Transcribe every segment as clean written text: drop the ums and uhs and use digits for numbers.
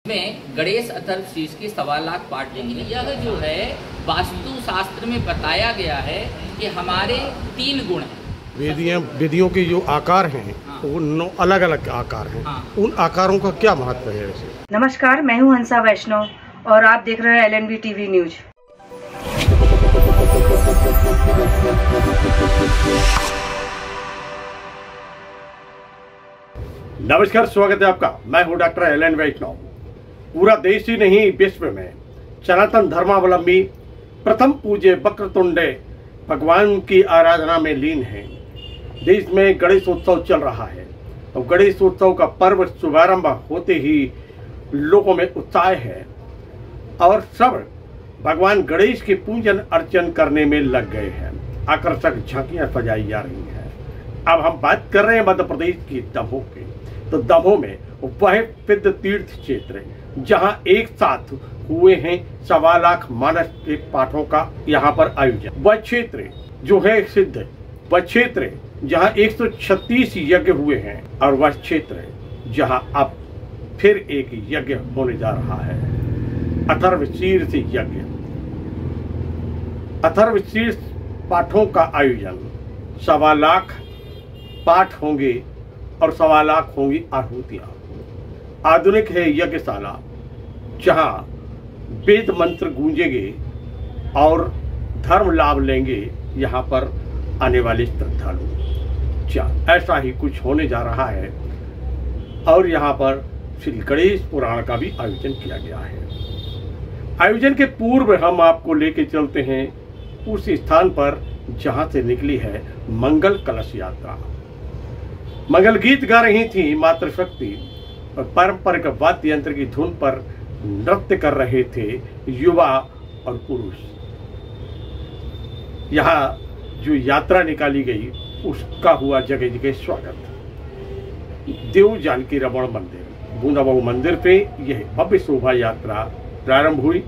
में गणेश अथर्वशीर्ष के 1.25 लाख पाठ होंगे। यह जो है वास्तु शास्त्र में बताया गया है कि हमारे 3 गुण हैं। विधियों के जो आकार हैं वो 9 अलग अलग आकार हैं। उन आकारों का क्या महत्व है वैसे? नमस्कार, मैं हूं हंसा वैष्णव और आप देख रहे हैं LNB TV न्यूज। नमस्कार, स्वागत है आपका। मैं हूं डॉक्टर एलन वैष्णव। पूरा देश ही नहीं, विश्व में सनातन धर्मावलंबी प्रथम पूज्य वक्रतुंड भगवान की आराधना में लीन है। देश में गणेशोत्सव चल रहा है और गणेशोत्सव का पर्व शुभारंभ होते ही लोगों में उत्साह है और सब भगवान गणेश के पूजन अर्चन करने में लग गए हैं। आकर्षक झांकियां सजाई जा रही हैं। अब हम बात कर रहे हैं मध्य प्रदेश की दमोह की। तो दमोह में वह सिद्ध तीर्थ क्षेत्र जहां एक साथ हुए हैं 1.25 लाख मानस के पाठों का यहाँ पर आयोजन। वह क्षेत्र जो है सिद्ध, वह क्षेत्र जहां 136 यज्ञ हुए हैं और वह क्षेत्र जहां अब फिर एक यज्ञ होने जा रहा है, अथर्वशीर्ष यज्ञ। अथर्वशीर्ष पाठों का आयोजन 1.25 लाख पाठ होंगे और 1.25 लाख होंगी आहुतियां। आधुनिक है यज्ञशाला जहां वेद मंत्र गूंजेंगे और धर्म लाभ लेंगे यहाँ पर आने वाले श्रद्धालु। ऐसा ही कुछ होने जा रहा है और यहाँ पर श्री गणेश पुराण का भी आयोजन किया गया है। आयोजन के पूर्व हम आपको लेके चलते हैं उस स्थान पर जहां से निकली है मंगल कलश यात्रा। मंगल गीत गा रही थी मातृशक्ति और पारंपरिक वाद्य यंत्र की धुन पर नृत्य कर रहे थे युवा और पुरुष। यहाँ जो यात्रा निकाली गई उसका हुआ जगह जगह स्वागत। देव जानकी रमण मंदिर, बूंदाबाऊ मंदिर पे यह भव्य शोभा यात्रा प्रारंभ हुई।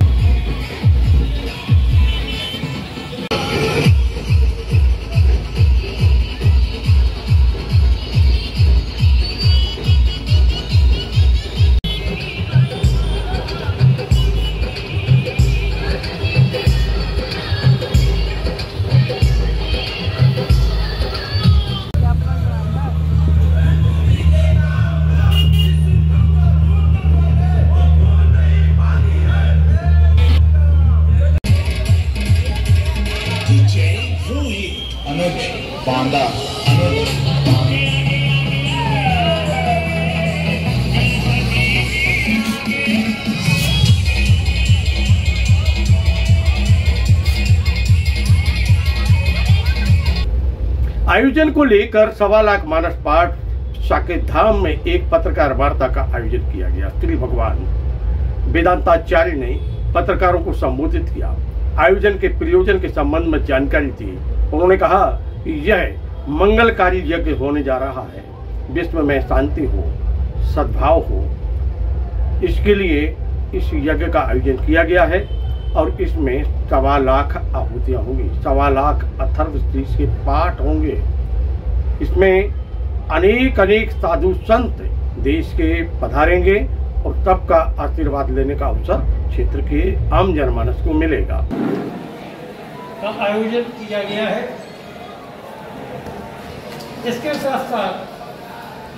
आयोजन को लेकर 1.25 लाख मानस पाठ साकेत धाम में एक पत्रकार वार्ता का आयोजन किया गया। श्री भगवान वेदांताचार्य ने पत्रकारों को संबोधित किया। आयोजन के प्रयोजन के संबंध में जानकारी दी। उन्होंने कहा कि यह मंगलकारी यज्ञ होने जा रहा है, विश्व में शांति हो, सद्भाव हो, इसके लिए इस यज्ञ का आयोजन किया गया है और इसमें 1.25 लाख आहुतियां होंगी, 1.25 लाख अथर्वशीर्ष के पाठ होंगे। इसमें अनेक साधु संत देश के पधारेंगे और सबका आशीर्वाद लेने का अवसर क्षेत्र के आम जनमानस को मिलेगा। का आयोजन किया गया है। इसके साथ साथ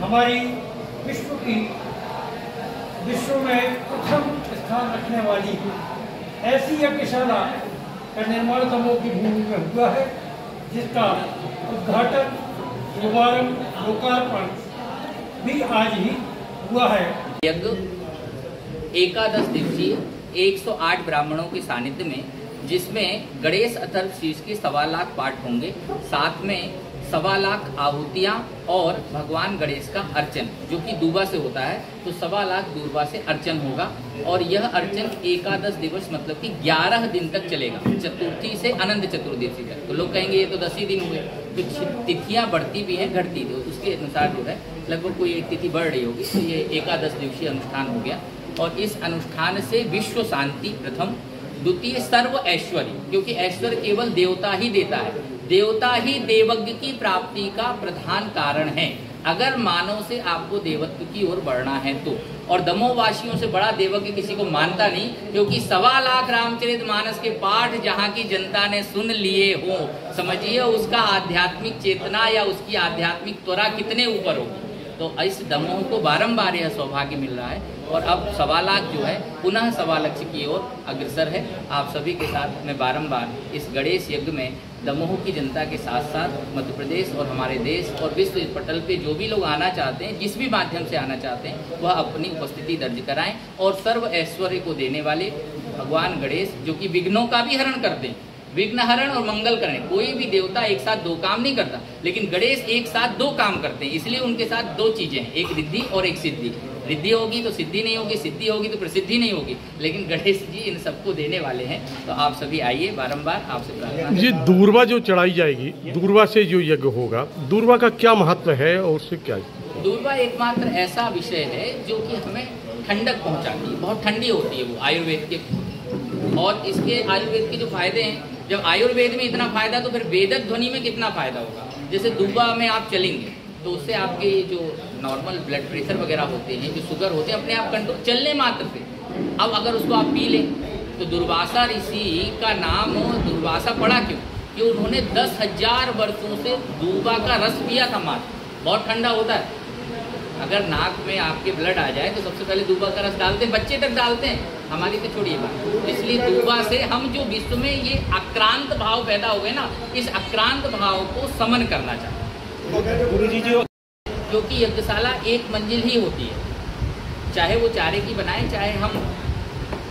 हमारी विश्व में प्रथम स्थान रखने वाली ऐसी यज्ञशाला का निर्माण दमोह की भूमि में हुआ है, जिसका उद्घाटन, शुभारंभ, लोकार्पण भी आज ही हुआ है। यज्ञ 11 दिवसीय 108 ब्राह्मणों के सानिध्य में, जिसमें गणेश अथर्वशीर्ष के 1.25 लाख पाठ होंगे, साथ में 1.25 लाख आहुतियां और भगवान गणेश का अर्चन जो कि दूबा से होता है, तो 1.25 लाख दूबा से अर्चन होगा। और यह अर्चन 11 दिवस मतलब कि 11 दिन तक चलेगा, चतुर्थी से अनंत चतुर्दशी तक। तो लोग कहेंगे ये तो 10 ही दिन हुए, तो तिथियां बढ़ती भी हैं घटती भी, उसके अनुसार जो है लगभग कोई एक तिथि बढ़ रही होगी। तो ये 11 दिवसीय अनुष्ठान हो गया और इस अनुष्ठान से विश्व शांति प्रथम, द्वितीय सर्व ऐश्वर्य, क्योंकि ऐश्वर्य केवल देवता ही देता है, देवता ही देवज्ञ की प्राप्ति का प्रधान कारण है। अगर मानव से आपको देवत्व की ओर बढ़ना है तो और दमोह वासियों से बड़ा देवज्ञ किसी को मानता नहीं, क्योंकि 1.25 लाख रामचरितमानस के पाठ जहाँ की जनता ने सुन लिए हो, समझिए उसका आध्यात्मिक चेतना या उसकी आध्यात्मिक त्वरा कितने ऊपर होगी। तो इस दमोह को बारंबार यह सौभाग्य मिल रहा है और अब 1.25 लाख जो है पुनः 1.25 लक्ष्य की ओर अग्रसर है। आप सभी के साथ मैं बारंबार इस गणेश यज्ञ में दमोह की जनता के साथ साथ मध्य प्रदेश और हमारे देश और विश्व पटल पे जो भी लोग आना चाहते हैं, जिस भी माध्यम से आना चाहते हैं, वह अपनी उपस्थिति दर्ज कराएं और सर्व ऐश्वर्य को देने वाले भगवान गणेश, जो कि विघ्नों का भी हरण करते हैं, विघ्न हरण और मंगल करें। कोई भी देवता एक साथ 2 काम नहीं करता, लेकिन गणेश एक साथ 2 काम करते हैं, इसलिए उनके साथ 2 चीजें हैं, एक रिद्धि और एक सिद्धि। रिद्धि होगी तो सिद्धि नहीं होगी, सिद्धि होगी तो प्रसिद्धि नहीं होगी, लेकिन गणेश जी इन सबको देने वाले हैं। तो आप सभी आइए, बारंबार आपसे प्रार्थना। ये दूर्वा जो चढ़ाई जाएगी, दूर्वा से जो यज्ञ होगा, दूर्वा का क्या महत्व है और उससे क्या? दूर्वा एकमात्र ऐसा विषय है जो कि हमें ठंडक पहुंचाती है, बहुत ठंडी होती है वो आयुर्वेद के, और इसके आयुर्वेद के जो फायदे हैं, जब आयुर्वेद में इतना फायदा तो फिर वेदक ध्वनि में कितना फायदा होगा। जैसे दूबा में आप चलेंगे तो उससे आपके जो नॉर्मल ब्लड प्रेशर वगैरह होते हैं, जो शुगर होते हैं, अपने आप कंट्रोल चलने मात्र से। अब अगर उसको आप पी लें तो दुर्वासा ऋषि का नाम दुर्वासा पड़ा क्यों? कि उन्होंने 10,000 वर्षों से दूबा का रस पिया था मात्र। बहुत ठंडा होता है, अगर नाक में आपके ब्लड आ जाए तो सबसे पहले दूबा का रस डालते हैं, बच्चे तक डालते हैं, हमारी तो छोड़िए बात। इसलिए दूबा से हम जो विश्व में ये आक्रांत भाव पैदा हो गए ना, इस आक्रांत भाव को समन करना चाहते हैं। गुरुजी जो क्योंकि यज्ञशाला 1 मंजिल ही होती है, चाहे वो चारे की बनाए, चाहे हम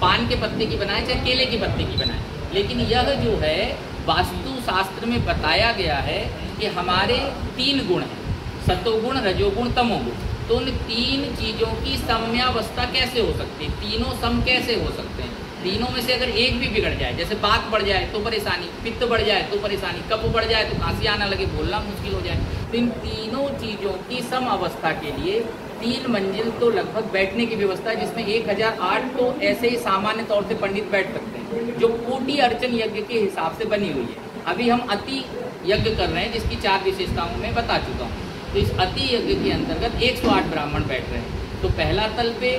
पान के पत्ते की बनाए, चाहे केले के पत्ते की बनाए, लेकिन यह जो है वास्तु शास्त्र में बताया गया है कि हमारे 3 गुण हैं, सतोगुण, रजोगुण, तमोगुण। तो उन 3 चीजों की साम्यावस्था कैसे हो सकती है, तीनों सम कैसे हो सकते हैं? तीनों में से अगर एक भी बिगड़ जाए, जैसे बात बढ़ जाए तो परेशानी, पित्त बढ़ जाए तो परेशानी, कफ बढ़ जाए तो खांसी आना लगे, बोलना मुश्किल हो जाए। तो इन तीनों चीजों की सम अवस्था के लिए 3 मंजिल तो लगभग बैठने की व्यवस्था है, जिसमें 1008 तो ऐसे ही सामान्य तौर से पंडित बैठ सकते हैं, जो कोटि अर्चन यज्ञ के हिसाब से बनी हुई है। अभी हम अति यज्ञ कर रहे हैं, जिसकी 4 विशेषताओं में बता चुका हूँ। तो इस अति यज्ञ के अंतर्गत 108 ब्राह्मण बैठ रहे हैं। तो पहला तल पे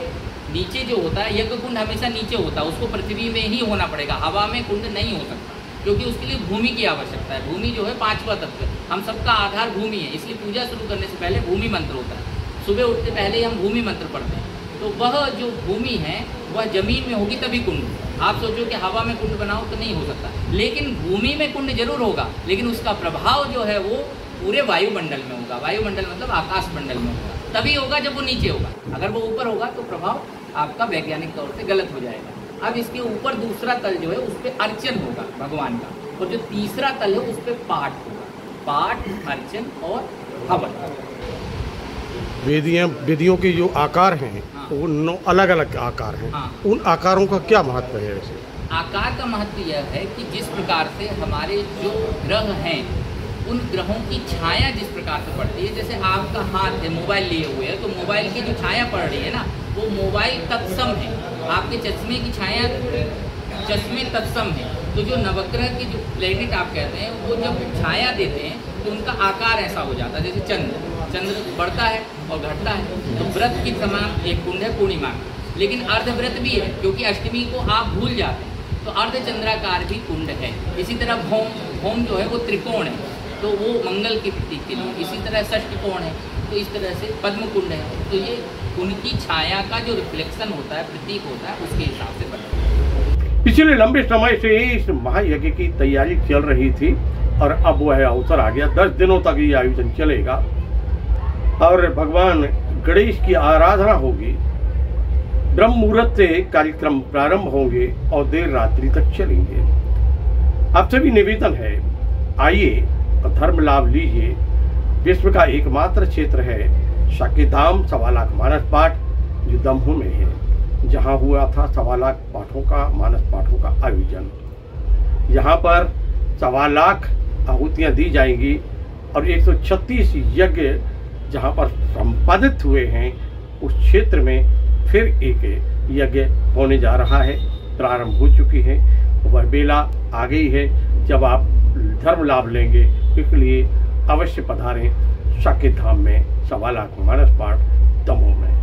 नीचे जो होता है, यज्ञ कुंड हमेशा नीचे होता है, उसको पृथ्वी में ही होना पड़ेगा, हवा में कुंड नहीं हो सकता, क्योंकि उसके लिए भूमि की आवश्यकता है। भूमि जो है 5वां तत्व, हम सबका आधार भूमि है, इसलिए पूजा शुरू करने से पहले भूमि मंत्र होता है। सुबह उठते पहले ही हम भूमि मंत्र पढ़ते हैं। तो वह जो भूमि है वह जमीन में होगी तभी कुंड। आप सोचो कि हवा में कुंड बनाओ तो नहीं हो सकता, लेकिन भूमि में कुंड जरूर होगा, लेकिन उसका प्रभाव जो है वो पूरे वायुमंडल में होगा। वायुमंडल मतलब आकाश मंडल में होगा, तभी होगा जब वो नीचे होगा। अगर वो ऊपर होगा तो प्रभाव आपका वैज्ञानिक तौर से गलत हो जाएगा। अब इसके ऊपर दूसरा तल जो है उस पर अर्चन होगा भगवान का, और जो तीसरा तल है उस पर पाठ होगा, पाठ, अर्चन और हवन। वेदियों के जो आकार हैं, हाँ। वो 9 अलग अलग आकार हैं। हाँ। उन आकारों का क्या महत्व है वैसे? आकार का महत्व यह है कि जिस प्रकार से हमारे जो ग्रह हैं, उन ग्रहों की छाया जिस प्रकार से पड़ती है, जैसे आपका हाथ है, मोबाइल लिए हुए है, तो मोबाइल की जो छाया पड़ रही है ना, वो मोबाइल तत्सम है। आपके चश्मे की छाया चश्मे तत्सम है। तो जो नवग्रह के जो प्लेनेट आप कहते हैं, वो जब छाया देते हैं तो उनका आकार ऐसा हो जाता है, जैसे चंद्र बढ़ता है और घटता है। तो व्रत की समान एक कुंड है पूर्णिमा, लेकिन अर्धव्रत भी है, क्योंकि अष्टमी को आप भूल जाते हैं, तो अर्धचंद्राकार भी कुंड है। इसी तरह भौम जो है वो त्रिकोण है, तो वो मंगल के प्रतीक के लिए। इसी तरह षष्ठकोण है, तो इस तरह से पद्म कुंड है। तो ये उनकी छाया का जो रिफ्लेक्शन होता है, प्रतीक होता है, उसके हिसाब से बनता है। पिछले लंबे समय से इस महायज्ञ की तैयारी चल रही थी और अब वह अवसर आ गया। 10 दिनों तक ये आयोजन चलेगा और भगवान गणेश की आराधना होगी। ब्रह्म मुहूर्त से कार्यक्रम प्रारंभ होंगे और देर रात्रि तक चलेंगे। आप सभी निवेदन है, आइए और धर्म लाभ लीजिए। विश्व का एकमात्र क्षेत्र है शाकिधाम 1.25 लाख मानस पाठ, जो दमोह में है, जहां हुआ था 1.25 लाख पाठों का, मानस पाठों का आयोजन। यहाँ पर 1.25 लाख आहुतियाँ दी जाएंगी और 136 यज्ञ जहाँ पर संपादित हुए हैं, उस क्षेत्र में फिर एक यज्ञ होने जा रहा है, प्रारंभ हो चुकी है। वह बेला आ गई है जब आप धर्म लाभ लेंगे। इसलिए अवश्य पधारें शाकित धाम में 1.25 लाख मानस पाठ दमोह में।